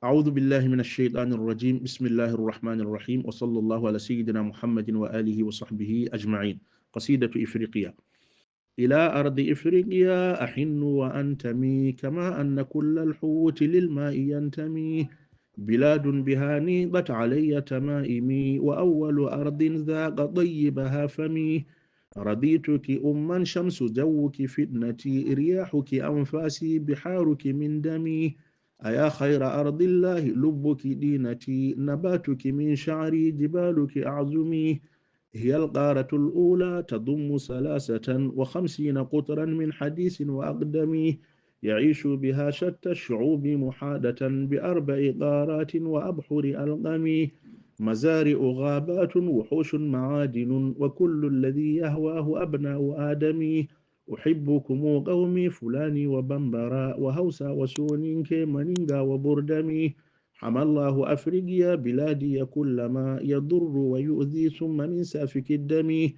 أعوذ بالله من الشيطان الرجيم. بسم الله الرحمن الرحيم، وصلى الله على سيدنا محمد وآله وصحبه أجمعين. قصيدة إفريقيا. إلى أرض إفريقيا أحن وأنتمي، كما أن كل الحوت للماء ينتمي. بلاد بها نيضت علي تمائمي، وأول أرض ذاق طيبها فمي. رضيتك أما شمس جوك فتنتي، رياحك أنفاسي بحارك من دمي. أيا خير أرض الله لبك دينتي، نباتك من شعري جبالك أعزمي. هي القارة الأولى تضم 53 قطرا من حديث وأقدم. يعيش بها شتى الشعوب محادة بأربع قارات وأبحر ألقم. مزارع غابات وحوش معادن، وكل الذي يهواه أبناء آدم. أحبكم قومي فلاني وبمبرا، وهوسا وسونينكي منينغا وبردمي. حمى الله أفريقيا بلادي كلما يضر ويؤذي، ثم من سافك الدم.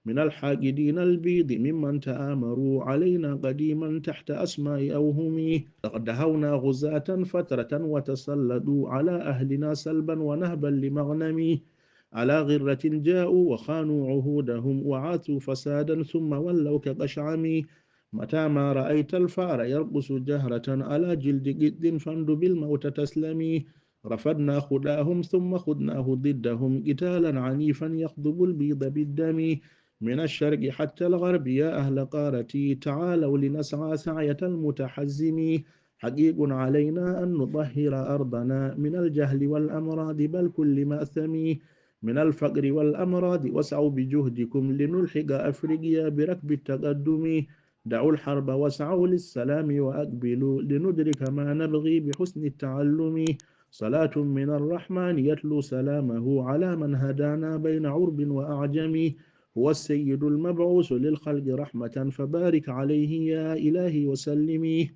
من الحاقدين البيض ممن تآمروا علينا قديما تحت أسماء أوهمي. دهونا غزاة فترة وتسلدوا على أهلنا سلبا ونهبا لمغنمي. على غرة جاءوا وخانوا عهودهم وعاثوا فسادا، ثم ولوا كقشعم. متى ما رأيت الفار يرقص جهرة على جلد قد فاندب الموت تسلمي. رفضنا خداهم ثم خدناه ضدهم، قتالا عنيفا يخضب البيض بالدم. من الشرق حتى الغرب يا أهل قارتي، تعالوا لنسعى سعية المتحزم. حقيق علينا أن نطهر أرضنا من الجهل والأمراض بل كل مأثم. من الفقر والأمراض واسعوا بجهدكم لنلحق أفريقيا بركب التقدم. دعوا الحرب واسعوا للسلام وأقبلوا لندرك ما نبغي بحسن التعلم. صلاة من الرحمن يتلو سلامه على من هدانا بين عرب وأعجم. هو السيد المبعوث للخلق رحمة، فبارك عليه يا إلهي وسلمي.